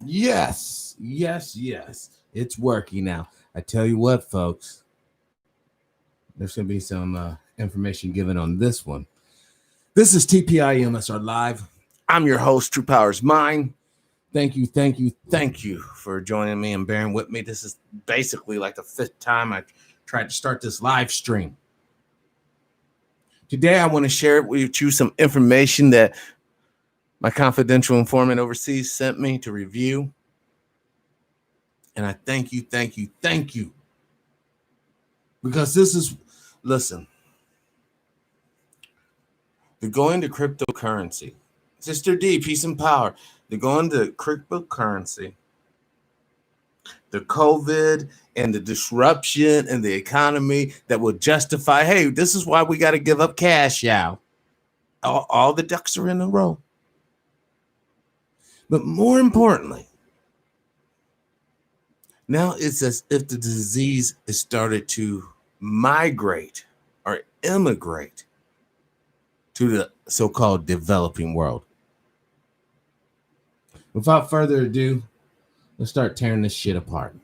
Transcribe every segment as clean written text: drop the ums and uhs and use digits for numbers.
Yes, yes, yes. It's working now. I tell you what, folks, there's going to be some information given on this one. This is TPIM SR Live. I'm your host, True Power's Mine. Thank you, thank you, thank you for joining me and bearing with me. This is basically like the fifth time I tried to start this live stream. Today, I want to share with you some information that my confidential informant overseas sent me to review. And I thank you, thank you, thank you. Because this is, listen, they're going to cryptocurrency. Sister D, peace and power. They're going to cryptocurrency. The COVID and the disruption in the economy that will justify, hey, this is why we got to give up cash, y'all. All the ducks are in a row. But more importantly, now it's as if the disease has started to migrate or immigrate to the so-called developing world. Without further ado, let's start tearing this shit apart.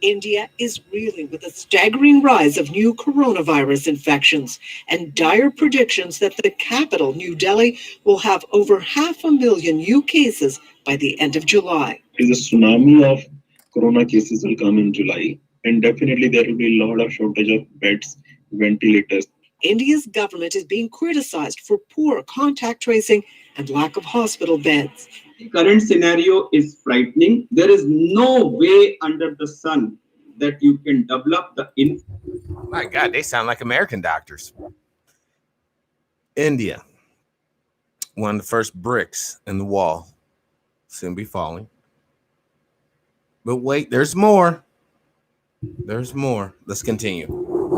India is reeling with a staggering rise of new coronavirus infections and dire predictions that the capital, New Delhi, will have over 500,000 new cases by the end of July. A tsunami of corona cases will come in July, and definitely there will be a lot of shortage of beds, ventilators. India's government is being criticized for poor contact tracing and lack of hospital beds. The current scenario is frightening. There is no way under the sun that you can develop the My God, they sound like American doctors. India, one of the first bricks in the wall, soon be falling. But wait, there's more. There's more. Let's continue.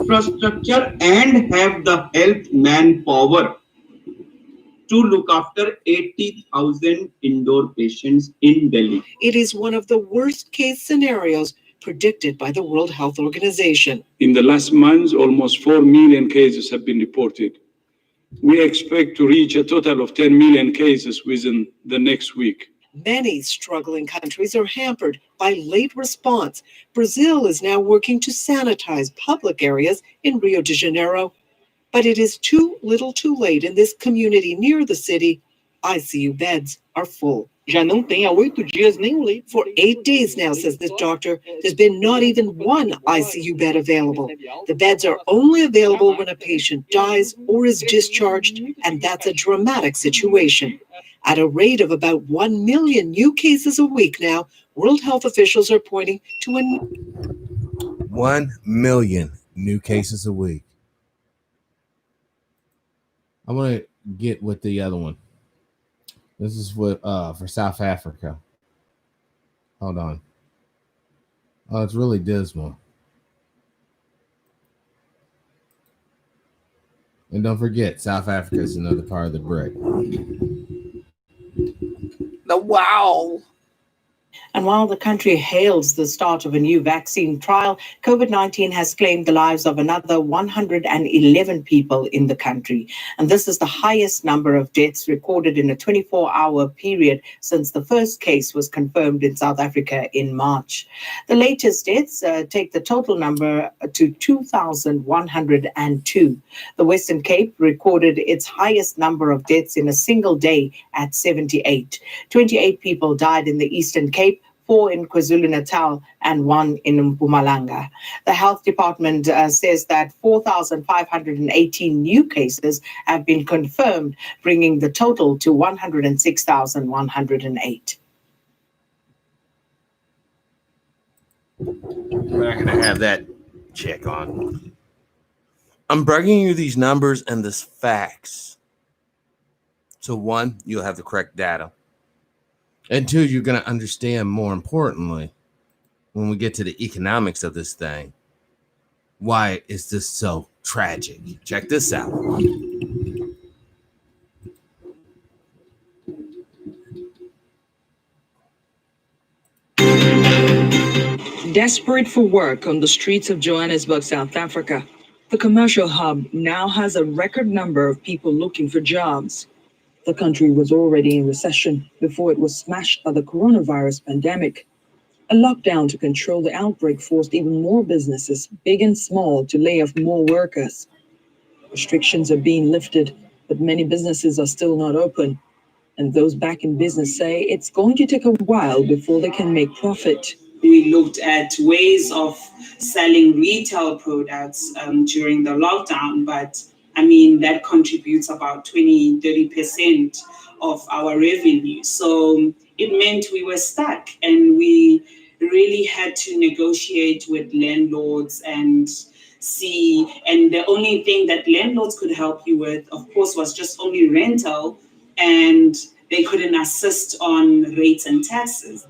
Infrastructure and have the health manpower to look after 80,000 indoor patients in Delhi. It is one of the worst case scenarios predicted by the World Health Organization. In the last months, almost 4 million cases have been reported. We expect to reach a total of 10 million cases within the next week. Many struggling countries are hampered by late response. Brazil is now working to sanitize public areas in Rio de Janeiro. But it is too little too late in this community near the city. ICU beds are full. For 8 days now, says this doctor, there's been not even one ICU bed available. The beds are only available when a patient dies or is discharged, and that's a dramatic situation. At a rate of about 1 million new cases a week now, World Health officials are pointing to 1 million new cases a week. I want to get with the other one. This is what for South Africa. Hold on. Oh, it's really dismal. And don't forget, South Africa is another part of the BRIC. Wow. And while the country hails the start of a new vaccine trial, COVID-19 has claimed the lives of another 111 people in the country. And this is the highest number of deaths recorded in a 24-hour period since the first case was confirmed in South Africa in March. The latest deaths take the total number to 2,102. The Western Cape recorded its highest number of deaths in a single day at 78. 28 people died in the Eastern Cape, 4 in KwaZulu-Natal and 1 in Mpumalanga. The health department says that 4,518 new cases have been confirmed, bringing the total to 106,108. We're not going to have that check on. I'm bringing you these numbers and this facts. So one, you'll have the correct data. And two, you're going to understand, more importantly, when we get to the economics of this thing, why is this so tragic? Check this out. Desperate for work on the streets of Johannesburg, South Africa, the commercial hub now has a record number of people looking for jobs. The country was already in recession before it was smashed by the coronavirus pandemic. A lockdown to control the outbreak forced even more businesses, big and small, to lay off more workers. Restrictions are being lifted, but many businesses are still not open. And those back in business say it's going to take a while before they can make profit. We looked at ways of selling retail products during the lockdown, but I mean, that contributes about 20-30% of our revenue. So it meant we were stuck and we really had to negotiate with landlords and see. And the only thing that landlords could help you with, of course, was just only rental, and they couldn't assist on rates and taxes.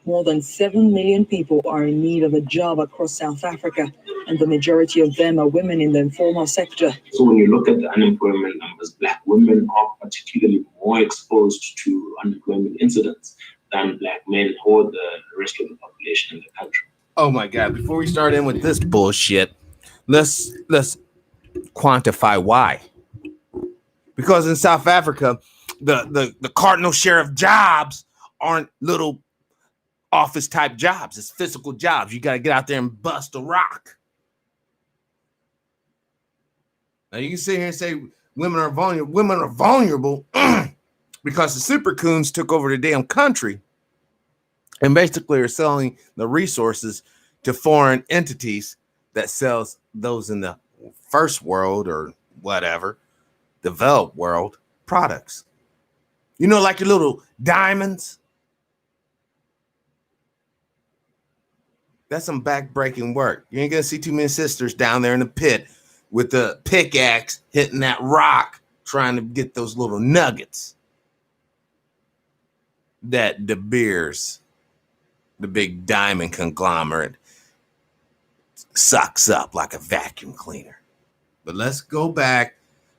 More than 7 million people are in need of a job across South Africa, and the majority of them are women in the informal sector. So when you look at the unemployment numbers, Black women are particularly more exposed to unemployment incidents than Black men or the rest of the population in the country. Oh my God! Before we start in with this bullshit, let's quantify why. Because in South Africa, the cardinal share of jobs aren't little office type jobs. It's physical jobs. You got to get out there and bust a rock. Now you can sit here and say women are vulnerable. Women are vulnerable because the super coons took over the damn country and basically are selling the resources to foreign entities that sells those in the first world or whatever, developed world products. You know, like your little diamonds. That's some back-breaking work. You ain't gonna see too many sisters down there in the pit with the pickaxe hitting that rock, trying to get those little nuggets that De Beers, the big diamond conglomerate, sucks up like a vacuum cleaner. But let's go back.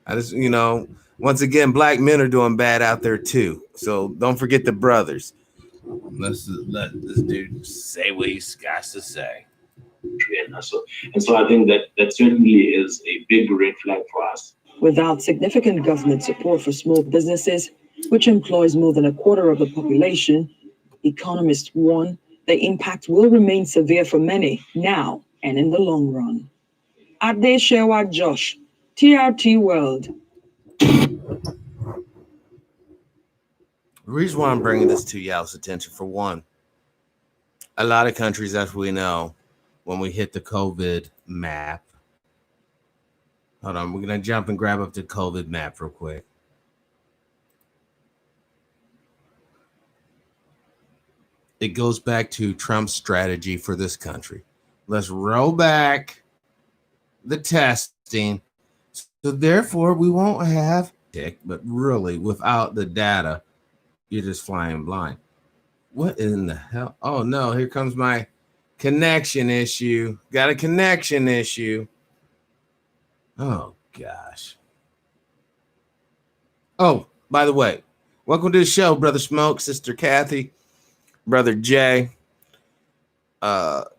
Once again, Black men are doing bad out there too. So don't forget the brothers. Let's let this dude say what he's got to say. And so I think that certainly is a big red flag for us. Without significant government support for small businesses, which employs more than a quarter of the population, economists warn the impact will remain severe for many now and in the long run. Ade Shewa Josh, TRT World. The reason why I'm bringing this to y'all's attention, for one, a lot of countries, as we know, when we hit the COVID map. Hold on, we're going to jump and grab up the COVID map real quick. It goes back to Trump's strategy for this country. Let's roll back the testing. So therefore, we won't have tick, but really, without the data, you're just flying blind. What in the hell? Oh, no, here comes my connection issue. Got a connection issue. Oh, gosh. Oh, by the way, welcome to the show, Brother Smoke, Sister Kathy, Brother Jay. Dimebag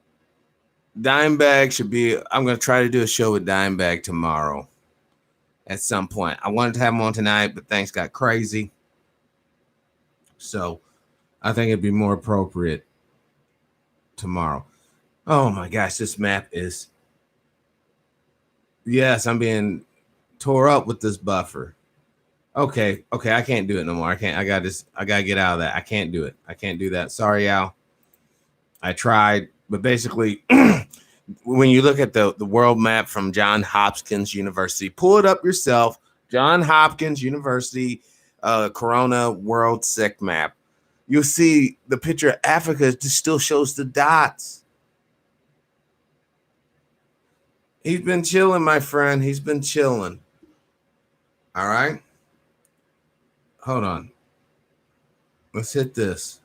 should be, I'm going to try to do a show with Dimebag tomorrow at some point. I wanted to have him on tonight, but things got crazy. So I think it'd be more appropriate tomorrow. Oh my gosh, this map is, yes, I'm being tore up with this buffer. Okay, I can't do it no more. I gotta get out of that. I can't do it. I can't do that. Sorry, Al. I tried, but basically, when you look at the world map from Johns Hopkins University, pull it up yourself. Johns Hopkins University Corona World Sick Map. You'll see the picture of Africa just still shows the dots. He's been chilling, my friend. He's been chilling. All right. Hold on. Let's hit this.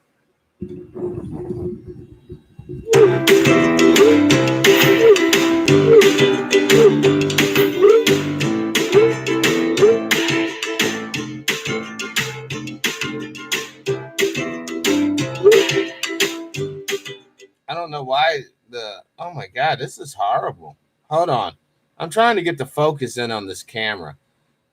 I don't know why oh my God, this is horrible. Hold on. I'm trying to get the focus in on this camera,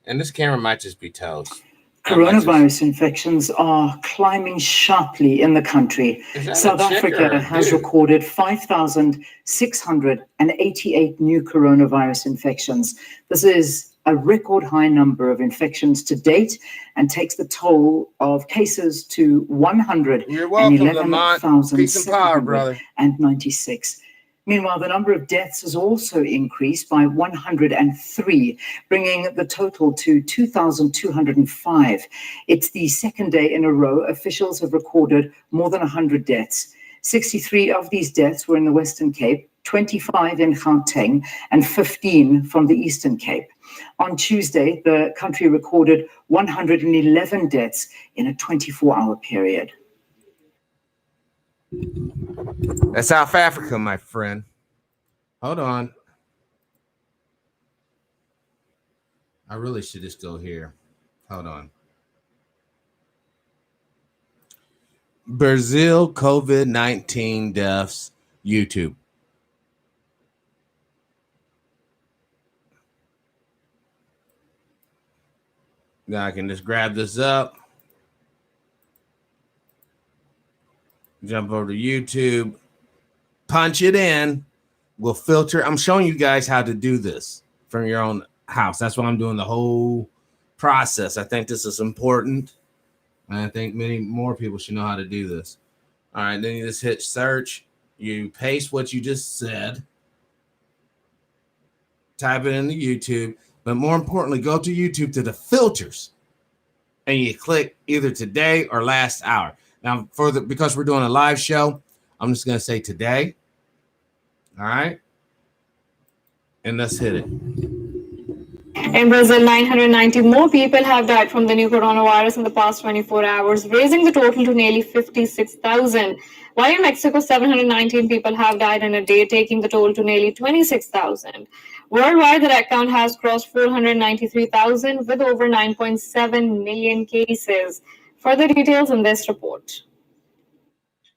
and this camera might just be toast. Coronavirus infections are climbing sharply in the country. South Africa has recorded 5,688 new coronavirus infections. This is a record high number of infections to date and takes the toll of cases to 111,796. Meanwhile, the number of deaths has also increased by 103, bringing the total to 2,205. It's the second day in a row officials have recorded more than 100 deaths. 63 of these deaths were in the Western Cape, 25 in Gauteng, and 15 from the Eastern Cape. On Tuesday, the country recorded 111 deaths in a 24-hour period. That's South Africa, my friend. Hold on. I really should just go here. Hold on. Brazil COVID-19 deaths, YouTube. Now I can just grab this up. Jump over to YouTube. Punch it in. We'll filter. I'm showing you guys how to do this from your own house. That's why I'm doing the whole process. I think this is important. And I think many more people should know how to do this. All right, then you just hit search. You paste what you just said. Type it into YouTube. But more importantly, go to YouTube to the filters. And you click either today or last hour. Now, because we're doing a live show, I'm just going to say today. All right. And let's hit it. In Brazil, 990 more people have died from the new coronavirus in the past 24 hours, raising the total to nearly 56,000. While in Mexico, 719 people have died in a day, taking the toll to nearly 26,000. Worldwide, the death count has crossed 493,000 with over 9.7 million cases. Further details in this report.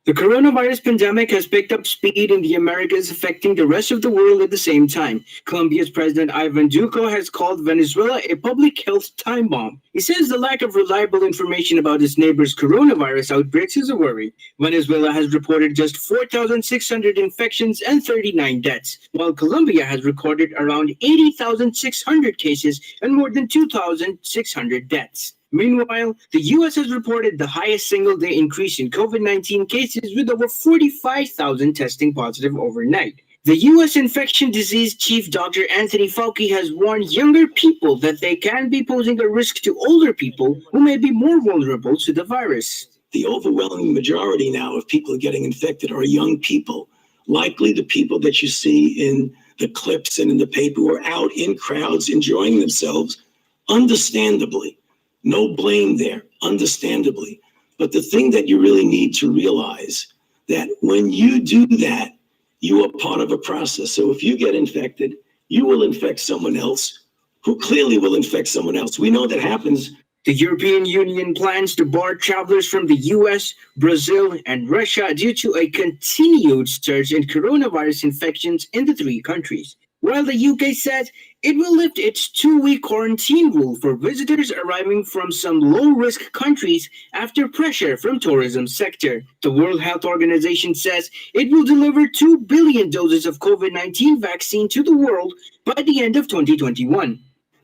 The coronavirus pandemic has picked up speed in the Americas, affecting the rest of the world at the same time. Colombia's President Ivan Duque has called Venezuela a public health time bomb. He says the lack of reliable information about his neighbor's coronavirus outbreaks is a worry. Venezuela has reported just 4,600 infections and 39 deaths, while Colombia has recorded around 80,600 cases and more than 2,600 deaths. Meanwhile, the U.S. has reported the highest single-day increase in COVID-19 cases with over 45,000 testing positive overnight. The U.S. infection disease chief Dr. Anthony Fauci has warned younger people that they can be posing a risk to older people who may be more vulnerable to the virus. The overwhelming majority now of people getting infected are young people, likely the people that you see in the clips and in the paper who are out in crowds enjoying themselves, understandably. No blame there, understandably. But the thing that you really need to realize that when you do that, you are part of a process. So if you get infected, you will infect someone else who clearly will infect someone else. We know that happens. The European Union plans to bar travelers from the US, Brazil, and Russia due to a continued surge in coronavirus infections in the three countries. While the UK said it will lift its 2-week quarantine rule for visitors arriving from some low-risk countries after pressure from tourism sector. The World Health Organization says it will deliver 2 billion doses of COVID-19 vaccine to the world by the end of 2021.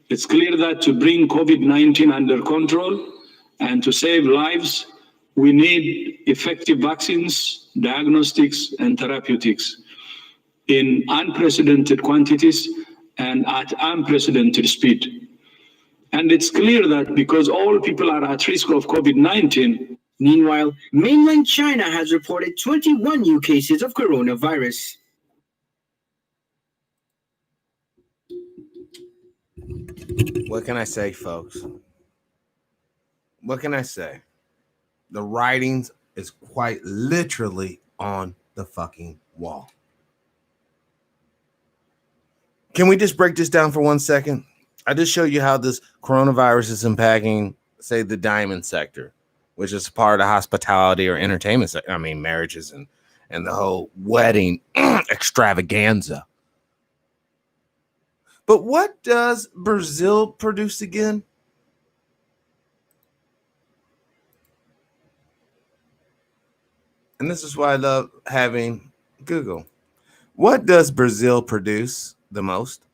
It's clear that to bring COVID-19 under control and to save lives, we need effective vaccines, diagnostics, and therapeutics in unprecedented quantities and at unprecedented speed. And it's clear that because all people are at risk of COVID-19. Meanwhile, mainland China has reported 21 new cases of coronavirus. What can I say, folks? What can I say? The writings is quite literally on the fucking wall. Can we just break this down for 1 second? I just show you how this coronavirus is impacting, say, the diamond sector, which is part of hospitality or entertainment sector. I mean, marriages and the whole wedding extravaganza. But what does Brazil produce again? And this is why I love having Google. What does Brazil produce the most?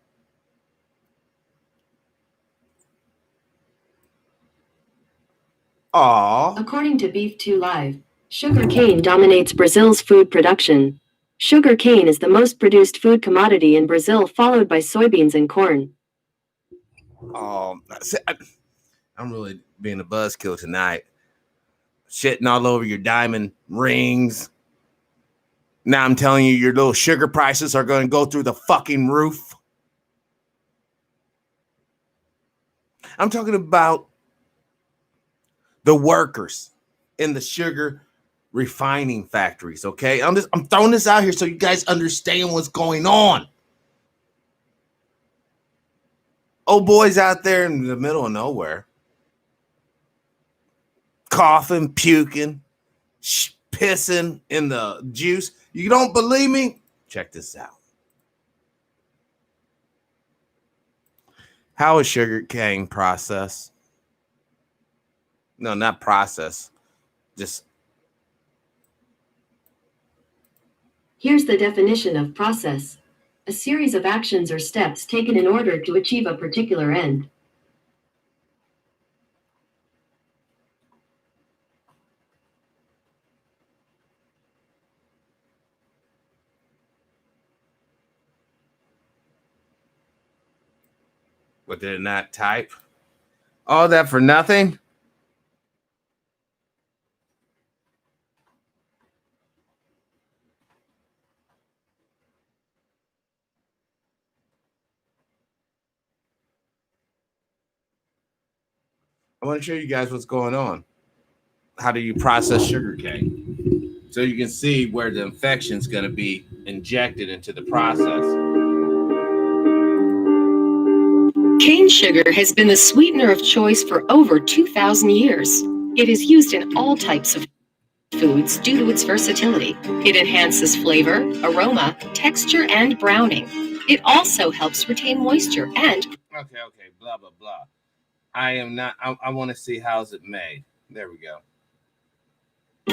According to Beef 2 Live, sugar cane dominates Brazil's food production. Sugar cane is the most produced food commodity in Brazil, followed by soybeans and corn. I'm really being a buzzkill tonight. Shitting all over your diamond rings. Now I'm telling you, your little sugar prices are going to go through the fucking roof. I'm talking about the workers in the sugar refining factories, okay? I'm throwing this out here so you guys understand what's going on. Old boys out there in the middle of nowhere, coughing, puking, pissing in the juice. You don't believe me? Check this out. How is sugar cane processed? No, not process. Just. Here's the definition of process: a series of actions or steps taken in order to achieve a particular end. But did it not type? All that for nothing? I want to show you guys what's going on. How do you process sugar cane? So you can see where the infection is going to be injected into the process. Cane sugar has been the sweetener of choice for over 2,000 years. It is used in all types of foods due to its versatility. It enhances flavor, aroma, texture, and browning. It also helps retain moisture and... Okay, blah, blah, blah. I want to see how's it made. There we go.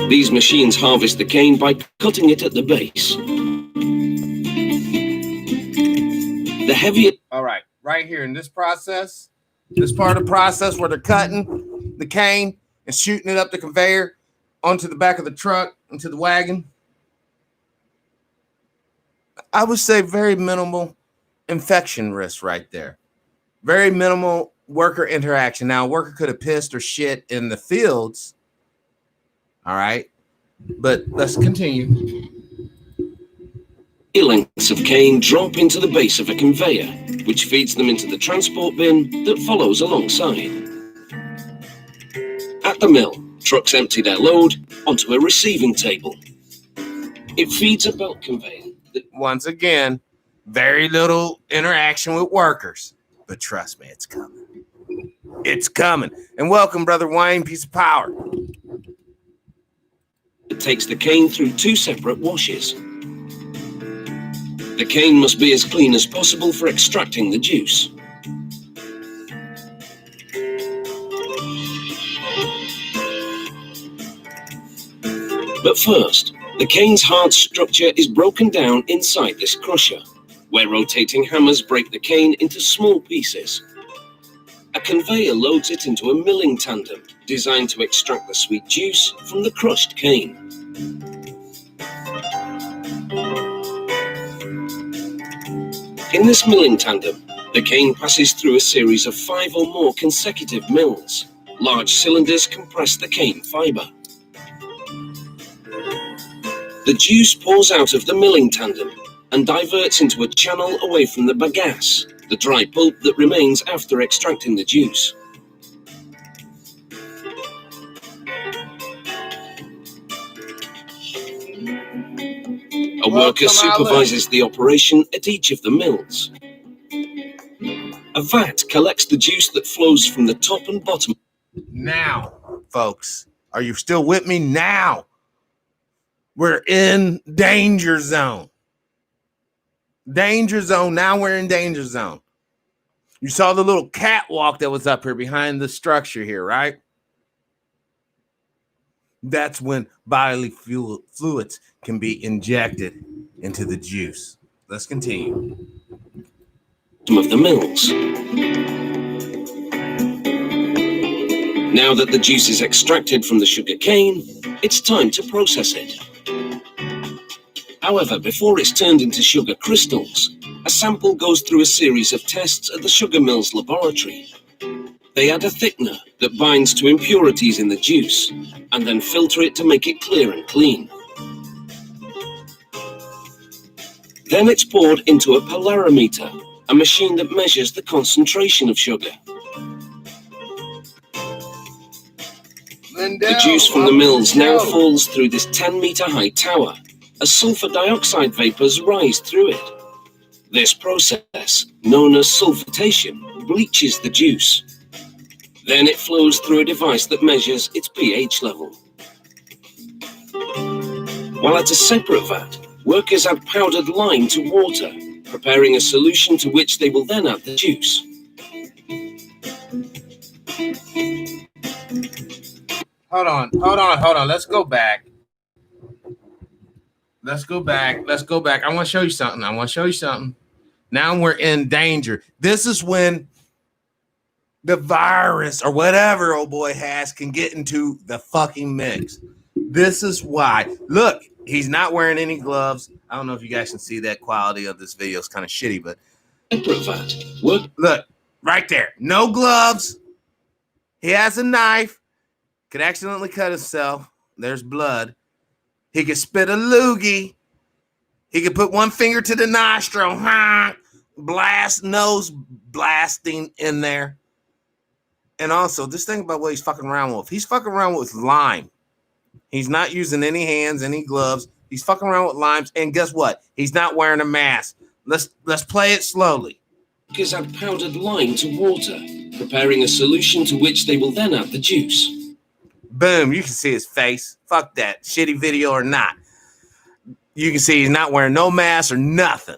These machines harvest the cane by cutting it at the base. The heavier... All right, right here in this process, this part of the process where they're cutting the cane and shooting it up the conveyor onto the back of the truck, into the wagon. I would say very minimal infection risk right there. Very minimal worker interaction. Now, a worker could have pissed or shit in the fields. All right, but let's continue. Lengths of cane drop into the base of a conveyor, which feeds them into the transport bin that follows alongside. At the mill, trucks empty their load onto a receiving table. It feeds a belt conveyor. Once again, very little interaction with workers, but trust me, it's coming. It's coming. And welcome, Brother Wayne, piece of power. It takes the cane through two separate washes. The cane must be as clean as possible for extracting the juice. But first, the cane's hard structure is broken down inside this crusher, where rotating hammers break the cane into small pieces. A conveyor loads it into a milling tandem designed to extract the sweet juice from the crushed cane. In this milling tandem, the cane passes through a series of 5 or more consecutive mills. Large cylinders compress the cane fiber. The juice pours out of the milling tandem and diverts into a channel away from the bagasse, the dry pulp that remains after extracting the juice. A worker supervises the operation at each of the mills. A vat collects the juice that flows from the top and bottom. Now, folks, are you still with me now? We're in danger zone. Danger zone. Now we're in danger zone. You saw the little catwalk that was up here behind the structure here, right? That's when bodily fluids can be injected into the juice. Let's continue. Of the mills. Now that the juice is extracted from the sugar cane, it's time to process it. However, before it's turned into sugar crystals, a sample goes through a series of tests at the sugar mill's laboratory. They add a thickener that binds to impurities in the juice, and then filter it to make it clear and clean. Then it's poured into a polarimeter, a machine that measures the concentration of sugar. The juice from the mills now falls through this 10-meter-high tower as sulfur dioxide vapors rise through it. This process, known as sulfitation, bleaches the juice. Then it flows through a device that measures its pH level. While at a separate vat, workers add powdered lime to water, preparing a solution to which they will then add the juice. Hold on. Let's go back. I want to show you something. Now we're in danger. This is when the virus or whatever old boy has can get into the fucking mix. This is why. Look, he's not wearing any gloves. I don't know if you guys can see that. Quality of this video is kind of shitty, but look, right there. No gloves. He has a knife. Could accidentally cut himself. There's blood. He could spit a loogie. He could put one finger to the nostril. Blast, nose blasting in there. And also, just think about what he's fucking around with. He's fucking around with lime. He's not using any hands, any gloves. He's fucking around with limes. And guess what? He's not wearing a mask. Let's play it slowly. Workers add powdered lime to water, preparing a solution to which they will then add the juice. Boom, you can see his face. Fuck that. Shitty video or not. You can see he's not wearing no mask or nothing.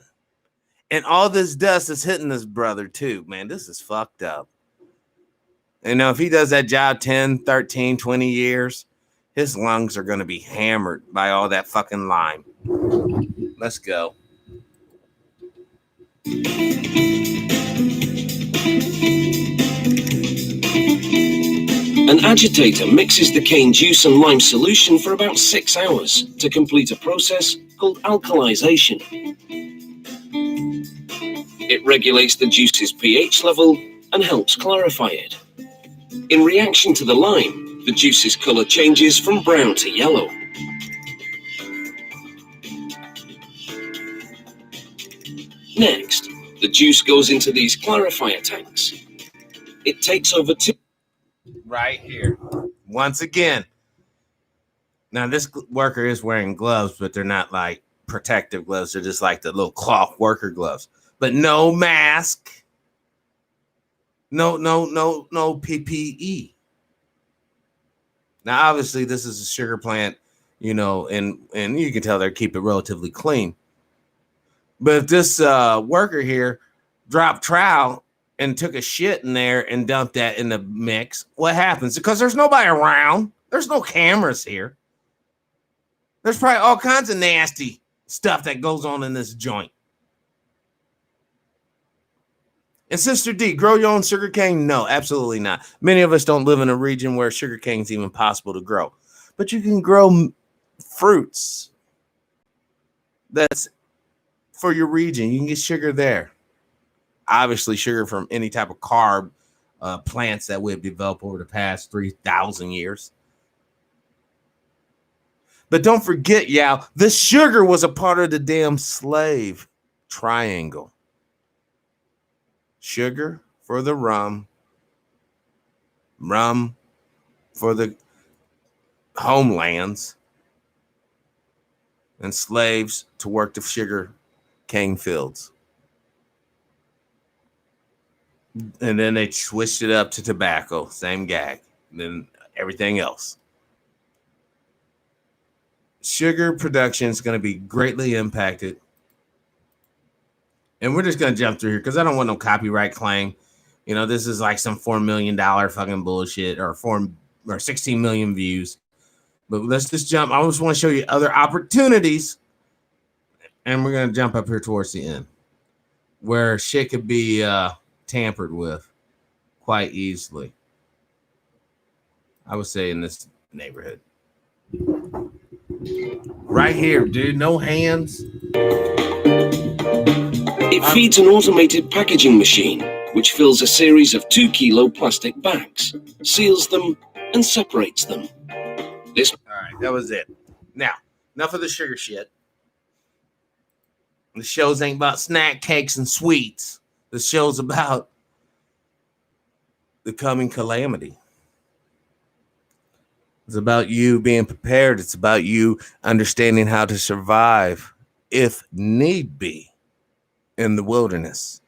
And all this dust is hitting this brother too. Man, this is fucked up. You know, if he does that job 10, 13, 20 years, his lungs are going to be hammered by all that fucking lime. Let's go. An agitator mixes the cane juice and lime solution for about 6 hours to complete a process called alkalization. It regulates the juice's pH level and helps clarify it. In reaction to the lime, the juice's color changes from brown to yellow. Next, the juice goes into these clarifier tanks. It takes over 2 right here. Once again. Now, this worker is wearing gloves, but they're not like protective gloves. They're just like the little cloth worker gloves. But no mask. No PPE. Now, obviously, this is a sugar plant, you know, and you can tell they keep it relatively clean. But if this worker here dropped trowel and took a shit in there and dumped that in the mix, what happens? Because there's nobody around. There's no cameras here. There's probably all kinds of nasty stuff that goes on in this joint. And Sister D, grow your own sugar cane? No, absolutely not. Many of us don't live in a region where sugar cane is even possible to grow. But you can grow fruits that's for your region. You can get sugar there. Obviously, sugar from any type of carb plants that we've developed over the past 3,000 years. But don't forget, y'all, this sugar was a part of the damn slave triangle. Sugar for the rum for the homelands, and slaves to work the sugar cane fields. And then they switched it up to tobacco, same gag, then everything else. Sugar production is going to be greatly impacted. And we're just going to jump through here because I don't want no copyright claim. You know, this is like some $4 million fucking bullshit or 16 million views. But let's just jump. I just want to show you other opportunities. And we're going to jump up here towards the end where shit could be tampered with quite easily. I would say in this neighborhood. Right here, dude. No hands. It feeds an automated packaging machine, which fills a series of 2-kilo plastic bags, seals them, and separates them. All right, that was it. Now, enough of the sugar shit. The shows ain't about snack cakes and sweets. The show's about the coming calamity. It's about you being prepared. It's about you understanding how to survive, if need be, in the wilderness.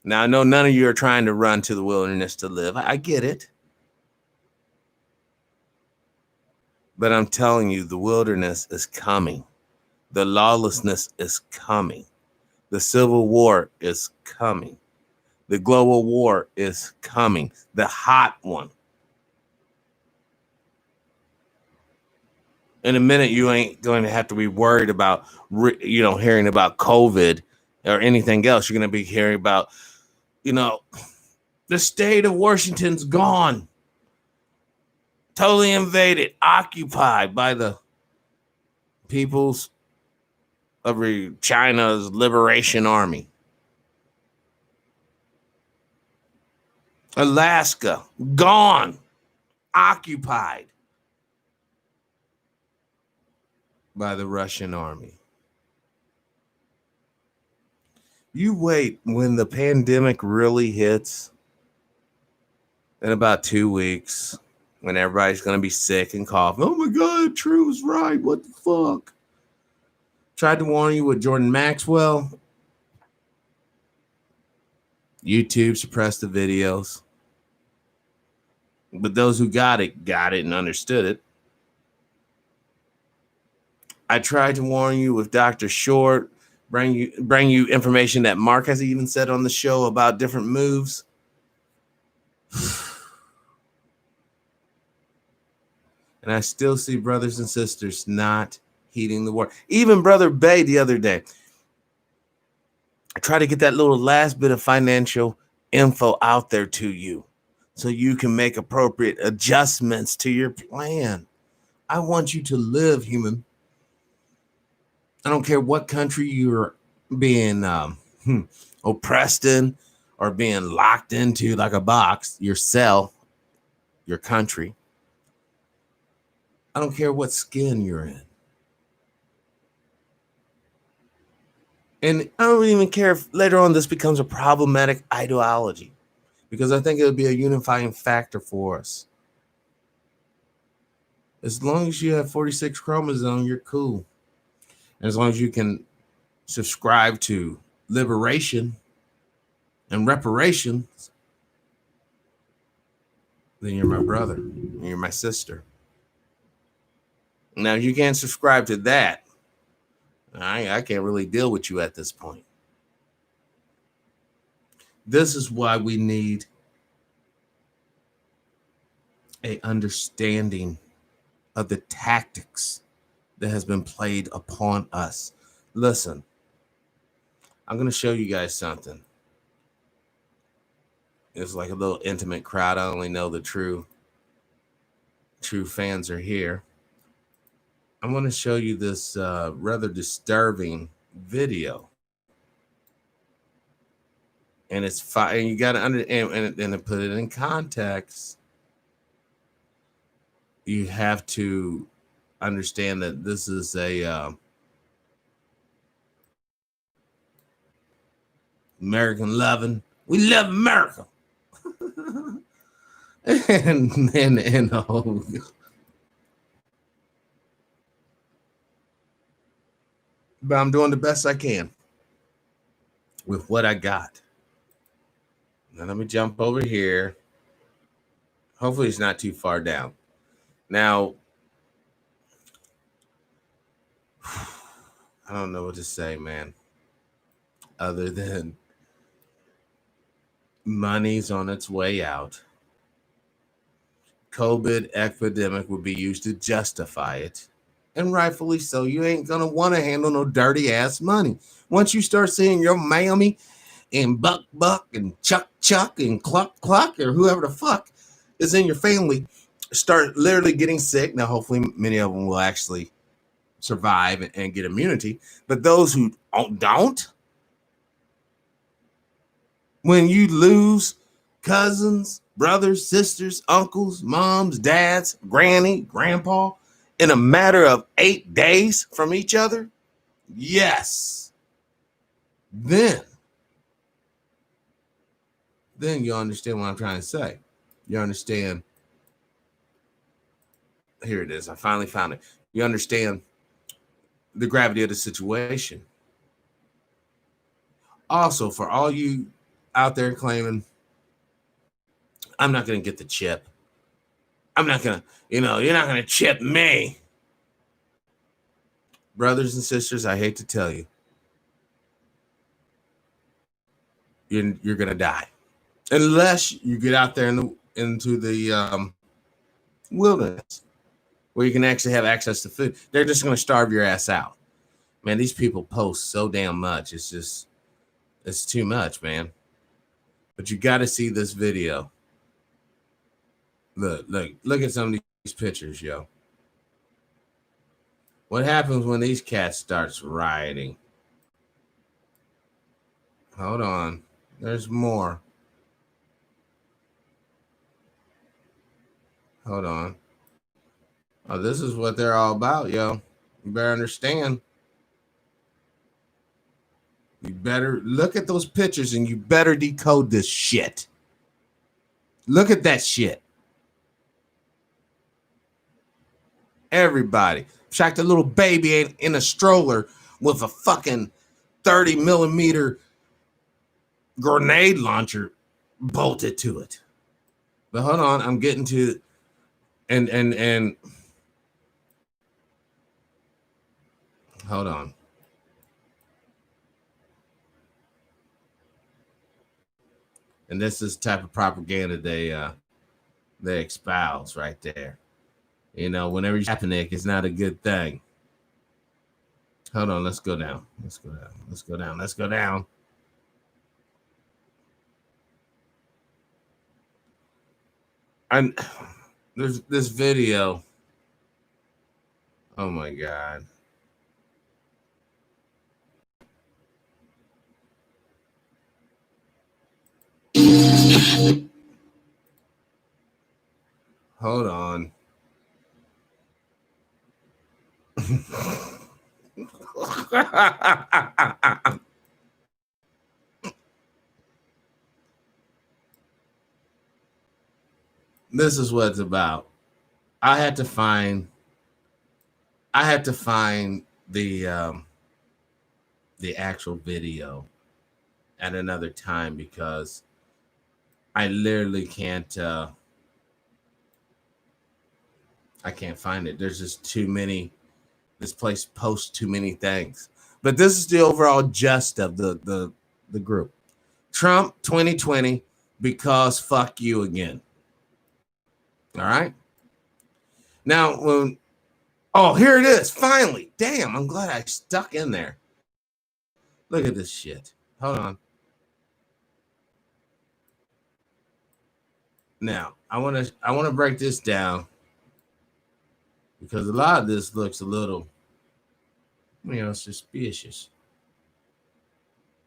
Now, I know none of you are trying to run to the wilderness to live. I get it. But I'm telling you, the wilderness is coming. The lawlessness is coming. The civil war is coming. The global war is coming. The hot one. In a minute, you ain't going to have to be worried about, hearing about COVID or anything else. You're going to be hearing about, the state of Washington's gone. Totally invaded, occupied by the peoples of China's Liberation Army. Alaska, gone, occupied by the Russian army. You wait when the pandemic really hits in about 2 weeks, when everybody's going to be sick and coughing. Oh my God, True was right. What the fuck? Tried to warn you with Jordan Maxwell. YouTube suppressed the videos. But those who got it and understood it. I tried to warn you with Dr. Short, bring you information that Mark has even said on the show about different moves. And I still see brothers and sisters not heeding the word. Even Brother Bay the other day. I try to get that little last bit of financial info out there to you so you can make appropriate adjustments to your plan. I want you to live, human. I don't care what country you're being oppressed in or being locked into like a box, your cell, your country. I don't care what skin you're in. And I don't even care if later on this becomes a problematic ideology, because I think it would be a unifying factor for us. As long as you have 46 chromosomes, you're cool. And as long as you can subscribe to liberation and reparations, then you're my brother and you're my sister. Now, you can't subscribe to that. I can't really deal with you at this point. This is why we need an understanding of the tactics that has been played upon us. Listen, I'm going to show you guys something. It's like a little intimate crowd. I only know the true fans are here. I'm going to show you this rather disturbing video. And it's fine. And you got to understand, and to put it in context, you have to understand that this is a American loving. We love America. and but I'm doing the best I can with what I got. Now let me jump over here. Hopefully it's not too far down. Now, I don't know what to say, man, other than money's on its way out. COVID epidemic would be used to justify it. And rightfully so. You ain't going to want to handle no dirty ass money. Once you start seeing your mammy and Buck and Chuck and Cluck or whoever the fuck is in your family start literally getting sick. Now, hopefully many of them will actually survive and get immunity. But those who don't, when you lose cousins, brothers, sisters, uncles, moms, dads, granny, grandpa in a matter of 8 days from each other, yes, then you understand what I'm trying to say. You understand. Here it is. I finally found it. You understand the gravity of the situation. Also, for all you out there claiming, I'm not going to get the chip. I'm not going to, you're not going to chip me. Brothers and sisters, I hate to tell you, you're going to die. Unless you get out there into the wilderness where you can actually have access to food. They're just going to starve your ass out. Man, these people post so damn much. It's too much, man. But you got to see this video. Look at some of these pictures, yo. What happens when these cats starts rioting? Hold on. There's more. Hold on. Oh, this is what they're all about, yo. You better understand. You better look at those pictures and you better decode this shit. Look at that shit. Everybody. In fact, a little baby in a stroller with a fucking 30 millimeter grenade launcher bolted to it. But hold on, I'm getting to and hold on. And this is the type of propaganda they espouse right there. Whenever you Kaepernick, it's not a good thing. Hold on, let's go down. Let's go down. And there's this video. Oh my God. Hold on. This is what it's about. I had to find the actual video at another time because I literally can't I can't find it. There's just too many. This place posts too many things. But this is the overall gist of the group. Trump 2020 because fuck you again. All right. Now, here it is. Finally. Damn, I'm glad I stuck in there. Look at this shit. Hold on. Now, I want to break this down because a lot of this looks a little, suspicious.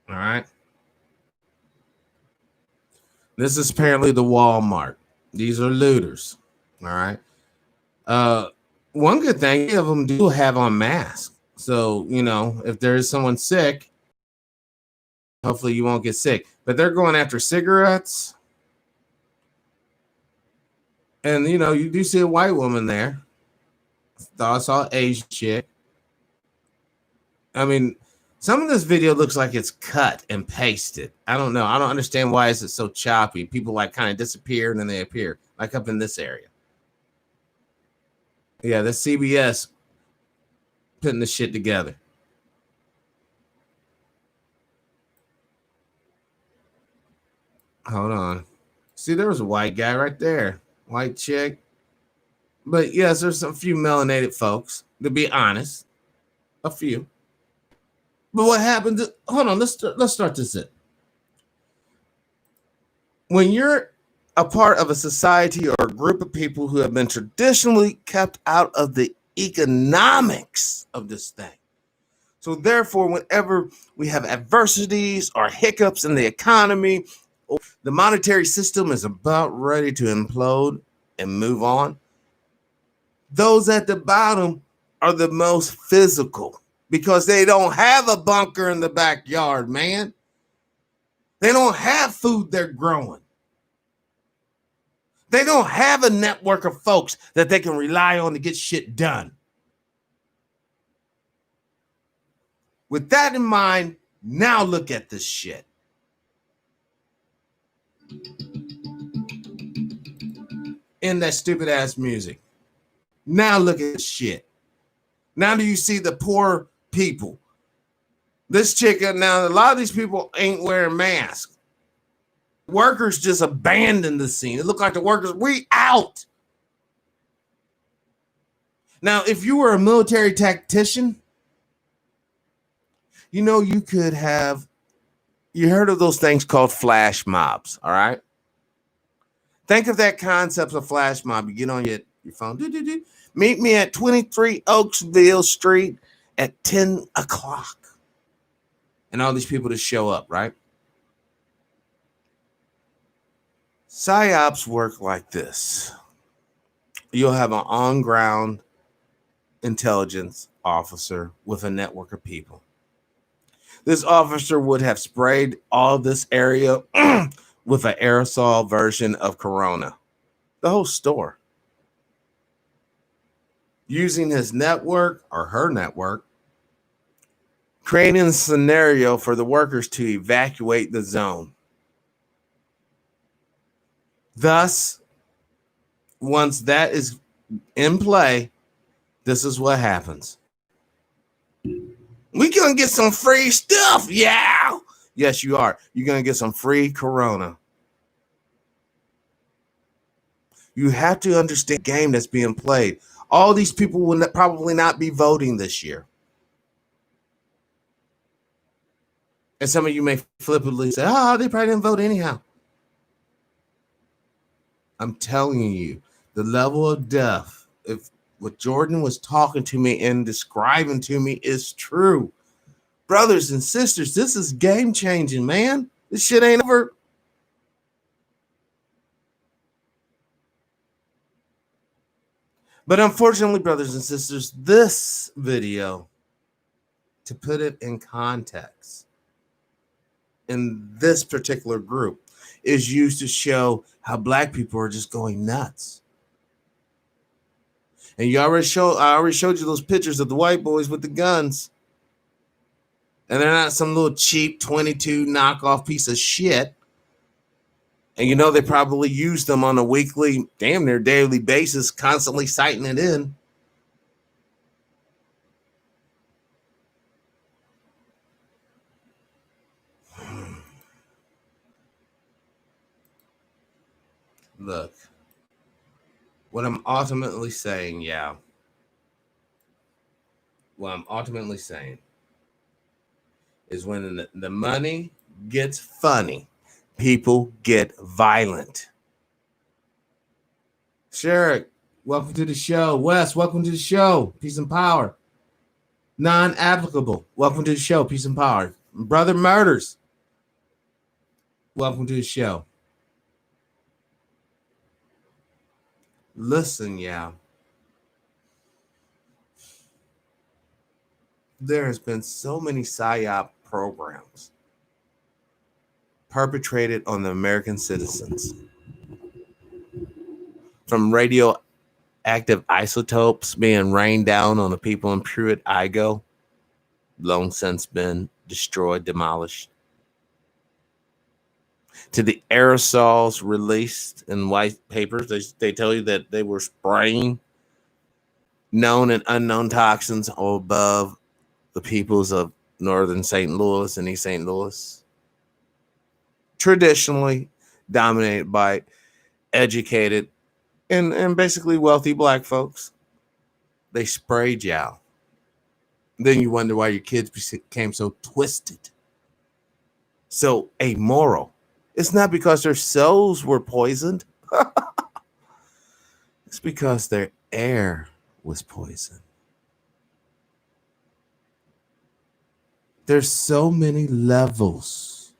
All right. This is apparently the Walmart. These are looters. All right. One good thing, many of them do have on masks. So, if there is someone sick, hopefully you won't get sick. But they're going after cigarettes. And, you do see a white woman there. Thought I saw an Asian chick. I mean, some of this video looks like it's cut and pasted. I don't know. I don't understand why is it so choppy. People kind of disappear and then they appear, like up in this area. Yeah, that's CBS putting this shit together. Hold on. See, there was a white guy right there. White chick. But yes, there's a few melanated folks, to be honest. A few. But what happened? Hold on, let's start this in. When you're a part of a society or a group of people who have been traditionally kept out of the economics of this thing. So therefore, whenever we have adversities or hiccups in the economy, or the monetary system is about ready to implode and move on, those at the bottom are the most physical because they don't have a bunker in the backyard, man. They don't have food they're growing. They don't have a network of folks that they can rely on to get shit done. With that in mind, now look at this shit. In that stupid ass music. Now look at this shit. Now do you see the poor people? This chick, now a lot of these people ain't wearing masks. Workers just abandoned the scene. It looked like the workers, we out. Now, if you were a military tactician, you know you could have, you heard of those things called flash mobs, all right? Think of that concept of flash mob. You get on your phone, meet me at 23 Oaksville Street at 10 o'clock. And all these people just show up, right? PSYOPs work like this. You'll have an on-ground intelligence officer with a network of people. This officer would have sprayed all this area with an aerosol version of Corona. The whole store. Using his network or her network, creating a scenario for the workers to evacuate the zone. Thus, once that is in play, this is what happens. We're going to get some free stuff. Yeah. Yes, you are. You're going to get some free Corona. You have to understand the game that's being played. All these people will probably not be voting this year. And some of you may flippantly say, oh, they probably didn't vote anyhow. I'm telling you, the level of death, if what Jordan was talking to me and describing to me is true. Brothers and sisters, this is game changing, man. This shit ain't over. But unfortunately, brothers and sisters, this video, to put it in context, in this particular group, is used to show how black people are just going nuts. And I already showed you those pictures of the white boys with the guns. And they're not some little cheap 22 knockoff piece of shit. And you know they probably use them on a weekly, damn near daily basis, constantly sighting it in. Look, what I'm ultimately saying, what I'm ultimately saying is when the money gets funny, people get violent. Sherrick, welcome to the show. Wes, welcome to the show. Peace and power. Non-applicable, welcome to the show. Peace and power. Brother Murders, welcome to the show. Listen, there has been so many PSYOP programs perpetrated on the American citizens. From radioactive isotopes being rained down on the people in Pruitt, Idaho, long since been destroyed, demolished, to the aerosols released in white papers. They tell you that they were spraying known and unknown toxins above the peoples of northern St. Louis and East St. Louis, traditionally dominated by educated and basically wealthy black folks, they sprayed y'all. Then you wonder why your kids became so twisted, so amoral. It's not because their souls were poisoned. It's because their air was poisoned. There's so many levels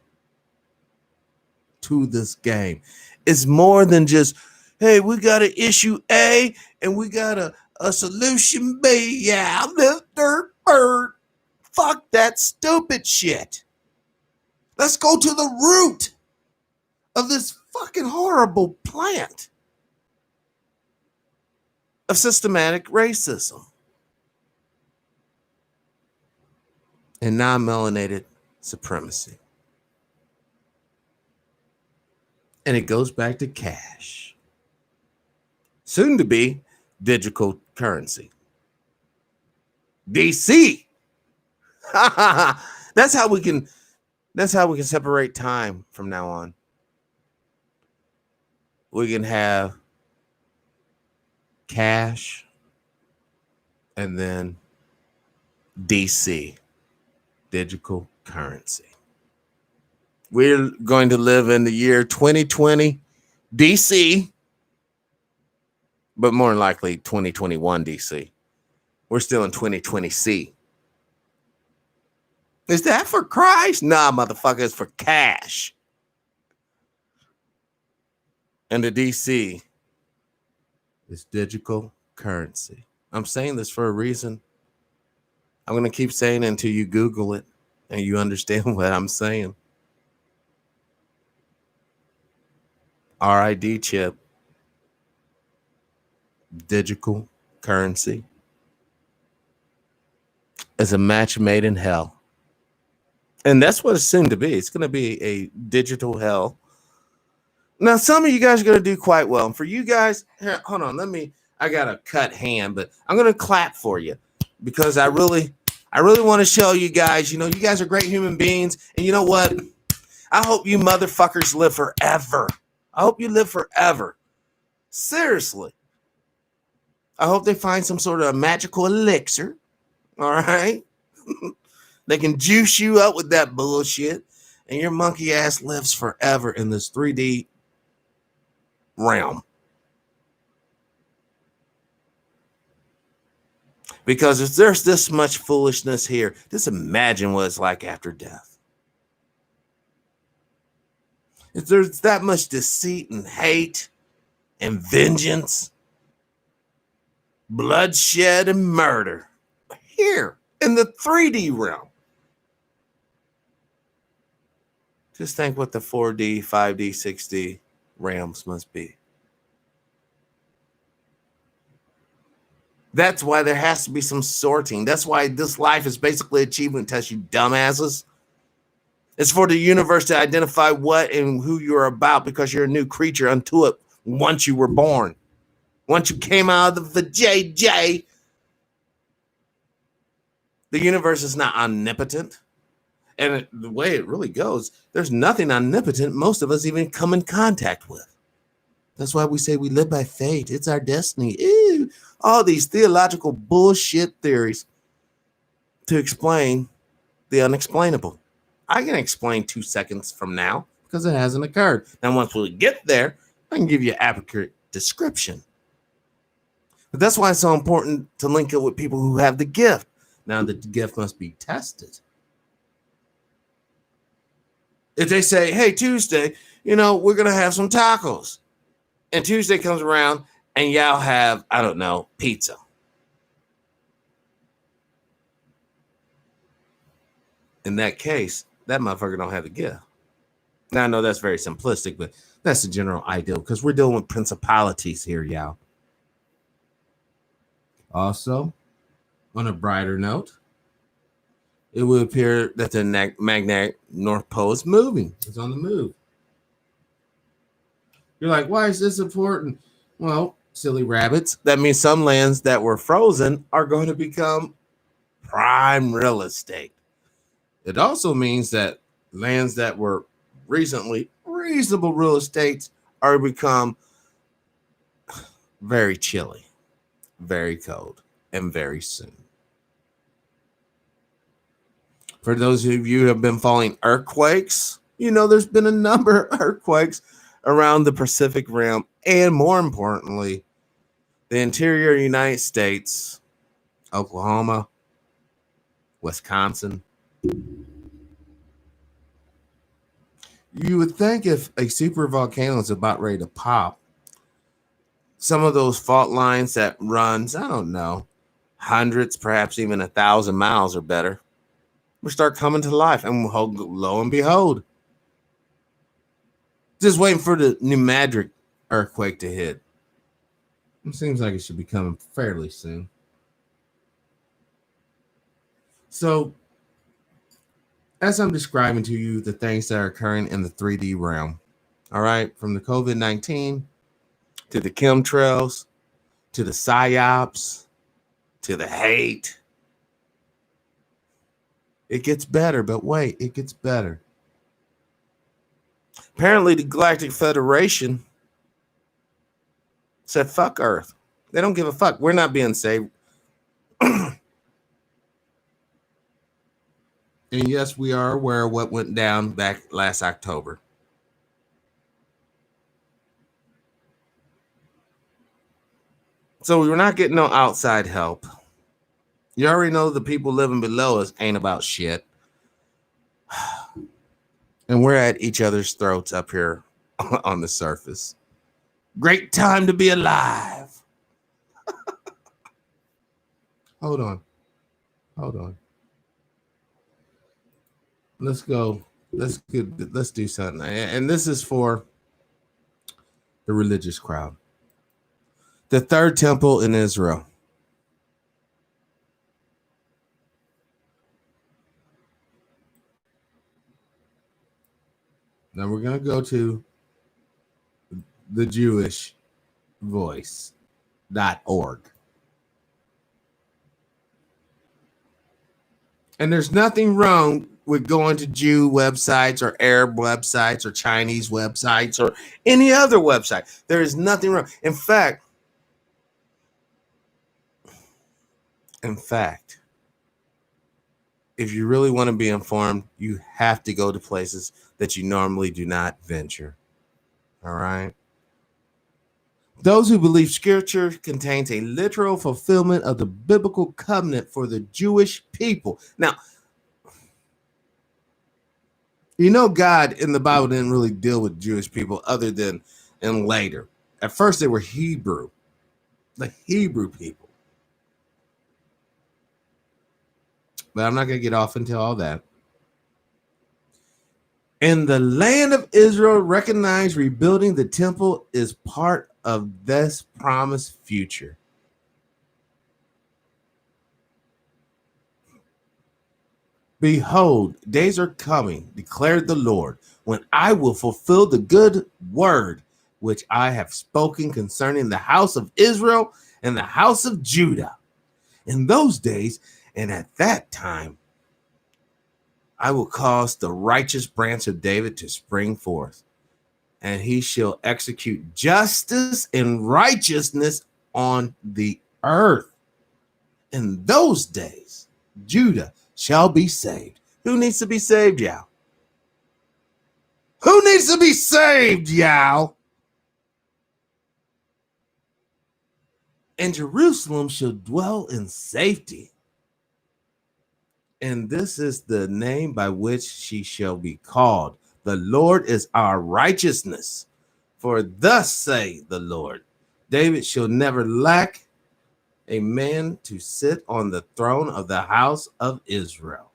to this game. It's more than just, hey, we got an issue A and we got a solution B. Yeah, this dirt bird. Fuck that stupid shit. Let's go to the root of this fucking horrible plant of systematic racism and non-melanated supremacy. And it goes back to cash. Soon to be digital currency. DC. That's how we can separate time from now on. We can have cash and then DC, digital currency. We're going to live in the year 2020 DC, but more than likely 2021 DC. We're still in 2020 C. Is that for Christ? Nah, motherfucker, it's for cash. And the DC is digital currency. I'm saying this for a reason. I'm going to keep saying it until you Google it and you understand what I'm saying. RID chip. Digital currency is a match made in hell. And that's what it's soon to be. It's going to be a digital hell. Now, some of you guys are going to do quite well. And for you guys, here, hold on, I got a cut hand, but I'm going to clap for you because I really want to show you guys, you guys are great human beings. And you know what? I hope you motherfuckers live forever. I hope you live forever. Seriously. I hope they find some sort of magical elixir. All right. They can juice you up with that bullshit, and your monkey ass lives forever in this 3D realm. Because if there's this much foolishness here, just imagine what it's like after death. If there's that much deceit and hate and vengeance, bloodshed and murder here in the 3D realm. Just think what the 4D, 5D, 6D realms must be. That's why there has to be some sorting. That's why this life is basically an achievement test, you dumbasses. It's for the universe to identify what and who you're about because you're a new creature unto it once you were born. Once you came out of the JJ, the universe is not omnipotent. And the way it really goes, there's nothing omnipotent most of us even come in contact with. That's why we say we live by fate. It's our destiny. Ew. All these theological bullshit theories to explain the unexplainable. I can explain 2 seconds from now because it hasn't occurred. Now, once we get there, I can give you an accurate description. But that's why it's so important to link it with people who have the gift. Now, the gift must be tested. If they say, hey, Tuesday, we're going to have some tacos. And Tuesday comes around and y'all have, I don't know, pizza. In that case, that motherfucker don't have the gift. Now, I know that's very simplistic, but that's the general ideal because we're dealing with principalities here, y'all. Also, on a brighter note, it would appear that the magnetic North Pole is moving. It's on the move. You're like, why is this important? Well, silly rabbits. That means some lands that were frozen are going to become prime real estate. It also means that lands that were recently reasonable real estates are become very chilly, very cold, and very soon. For those of you who have been following earthquakes, you know there's been a number of earthquakes around the Pacific Rim, and more importantly, the interior United States, Oklahoma, Wisconsin. You would think if a super volcano is about ready to pop, some of those fault lines that runs, I don't know, hundreds, perhaps even 1,000 miles or better, will start coming to life. And lo and behold, just waiting for the New Madrid earthquake to hit. It seems like it should be coming fairly soon. So, as I'm describing to you the things that are occurring in the 3D realm, all right, from the COVID-19 to the chemtrails, to the psyops, to the hate. It gets better, but wait, it gets better. Apparently, the Galactic Federation said, fuck Earth. They don't give a fuck. We're not being saved. And yes, we are aware of what went down back last October. So we're not getting no outside help. You already know the people living below us ain't about shit. And we're at each other's throats up here on the surface. Great time to be alive. Hold on. Let's go. Let's do something. And this is for the religious crowd. The third temple in Israel. Now we're going to go to the Jewish voice.org. And there's nothing wrong with going to Jew websites or Arab websites or Chinese websites or any other website. There is nothing wrong. In fact, if you really want to be informed, you have to go to places that you normally do not venture. All right? Those who believe scripture contains a literal fulfillment of the biblical covenant for the Jewish people. Now, you know, God in the Bible didn't really deal with Jewish people other than in later. At first, they were Hebrew, the Hebrew people. But I'm not going to get off into all that. And the land of Israel recognized rebuilding the temple is part of this promised future. Behold, days are coming, declared the Lord, when I will fulfill the good word which I have spoken concerning the house of Israel and the house of Judah. In those days and at that time, I will cause the righteous branch of David to spring forth, and he shall execute justice and righteousness on the earth. In those days, Judah shall be saved. Who needs to be saved, y'all? Who needs to be saved, y'all? And Jerusalem shall dwell in safety. And this is the name by which she shall be called. The Lord is our righteousness. For thus say the Lord, David shall never lack a man to sit on the throne of the house of Israel.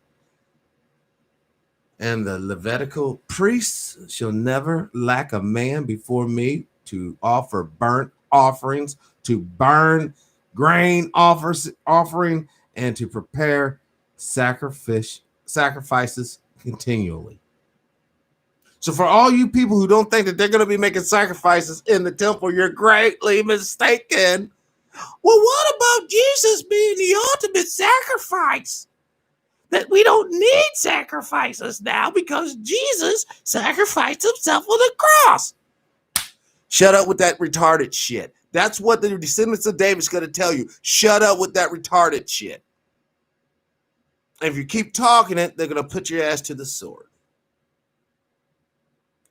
And the Levitical priests shall never lack a man before me to offer burnt offerings, to burn grain offering, and to prepare sacrifices continually. So for all you people who don't think that they're going to be making sacrifices in the temple, you're greatly mistaken. Well, what about Jesus being the ultimate sacrifice? That we don't need sacrifices now because Jesus sacrificed himself on the cross. Shut up with that retarded shit. That's what the descendants of David's going to tell you. Shut up with that retarded shit. And if you keep talking it, they're going to put your ass to the sword.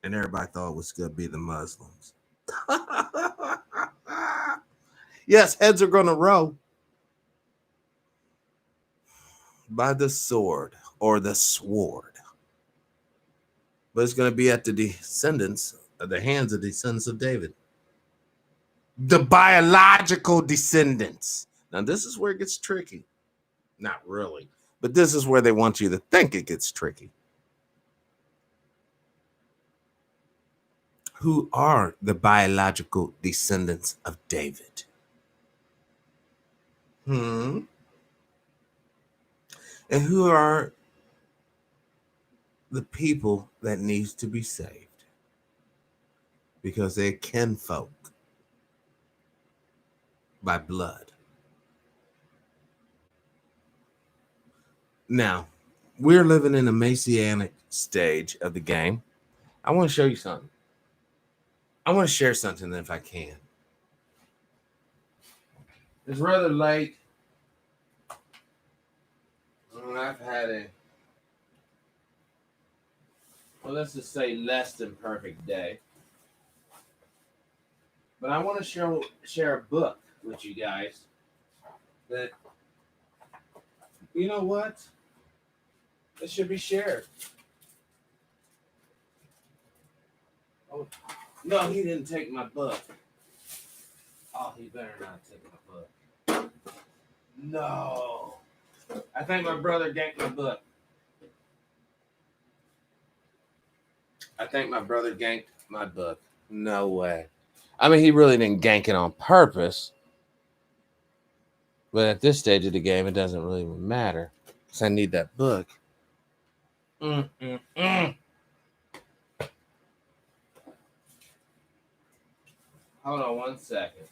And everybody thought it was going to be the Muslims. Yes, heads are going to roll by the sword or the sword. But it's going to be at the descendants, the hands of the descendants of David. The biological descendants. Now, this is where it gets tricky. Not really, but this is where they want you to think it gets tricky. Who are the biological descendants of David? And who are the people that needs to be saved? Because they're kinfolk by blood. Now, we're living in a messianic stage of the game. I want to show you something. I want to share something if I can. It's rather late. I've had let's just say less than perfect day. But I want to share a book with you guys that, you know what? It should be shared. Oh, no, he didn't take my book. Oh, he better not take my book. No. I think my brother ganked my book. No way. I mean, he really didn't gank it on purpose. But at this stage of the game, it doesn't really matter. Because I need that book. Hold on one second.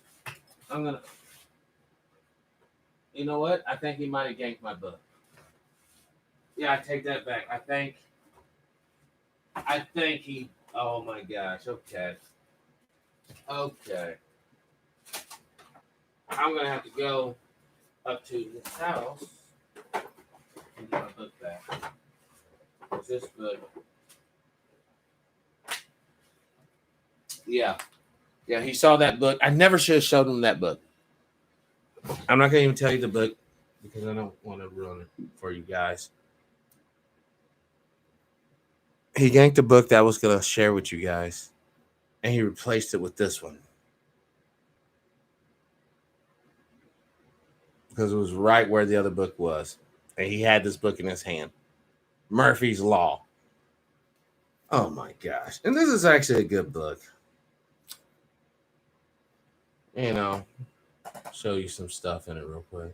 You know what? I think he might have ganked my book. Yeah, I take that back. I think he, oh my gosh. Okay. I'm going to have to go up to his house and get my book back. What's this book? Yeah, he saw that book. I never should have showed him that book. I'm not going to even tell you the book because I don't want to ruin it for you guys. He ganked a book that I was going to share with you guys, and he replaced it with this one. Because it was right where the other book was. And he had this book in his hand. Murphy's Law. Oh my gosh. And this is actually a good book. You know, show you some stuff in it real quick.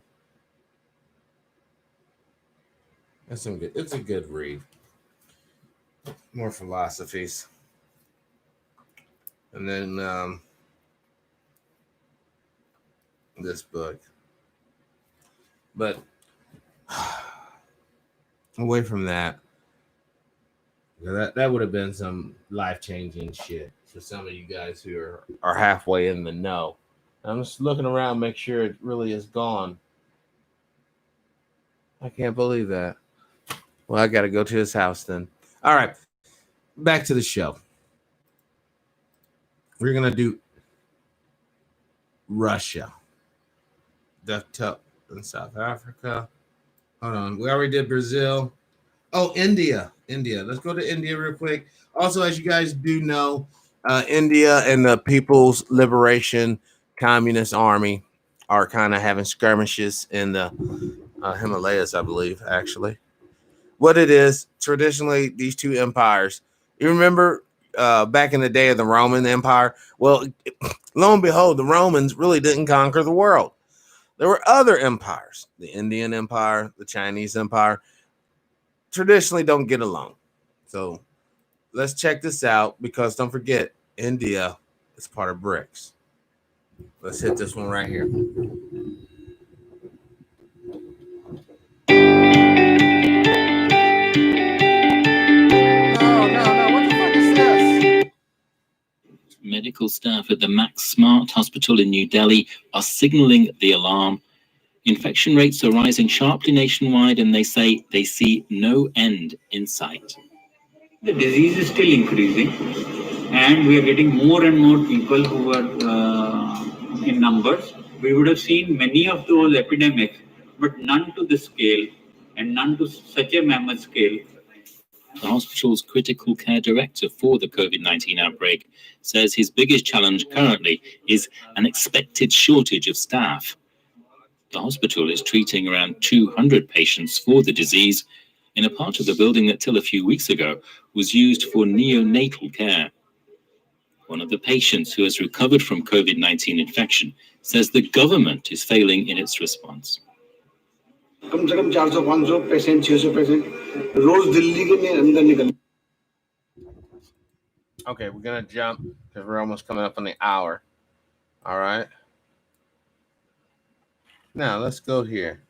It's a good read. More philosophies. And then this book. But away from that, that would have been some life-changing shit for some of you guys who are halfway in the know. I'm just looking around, make sure it really is gone. I can't believe that. Well, I got to go to his house then. All right, back to the show. We're going to do Russia. Duck in South Africa. Hold on. We already did Brazil. Oh, India. Let's go to India real quick. Also, as you guys do know, India and the People's Liberation Communist Army are kind of having skirmishes in the Himalayas, I believe, actually. What it is, traditionally, these two empires. You remember back in the day of the Roman Empire? Well, lo and behold, the Romans really didn't conquer the world. There were other empires, the Indian Empire, the Chinese Empire, traditionally don't get along. So let's check this out because don't forget, India is part of Brics. Let's hit this one right here. Medical staff at the Max Smart Hospital in New Delhi are signaling the alarm. Infection rates are rising sharply nationwide, and they say they see no end in sight. The disease is still increasing, and we are getting more and more people who are in numbers. We would have seen many of those epidemics, but none to this scale and none to such a mammoth scale. The hospital's critical care director for the COVID-19 outbreak says his biggest challenge currently is an expected shortage of staff. The hospital is treating around 200 patients for the disease in a part of the building that till a few weeks ago was used for neonatal care. One of the patients who has recovered from COVID-19 infection says the government is failing in its response. कम से कम 400-500 patient 600 patient रोज दिल्ली के अंदर निकल. Okay, we're gonna jump because we're almost coming up on the hour. All right. Now let's go here.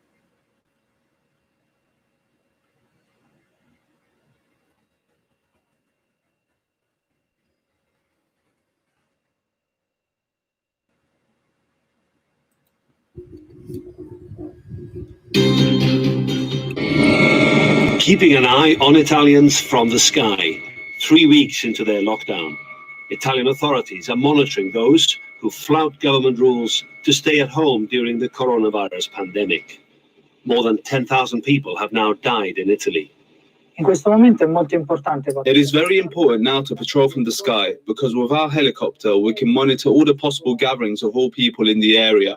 Keeping an eye on Italians from the sky. 3 weeks into their lockdown, Italian authorities are monitoring those who flout government rules to stay at home during the coronavirus pandemic. More than 10,000 people have now died in Italy. It is very important now to patrol from the sky because with our helicopter we can monitor all the possible gatherings of all people in the area.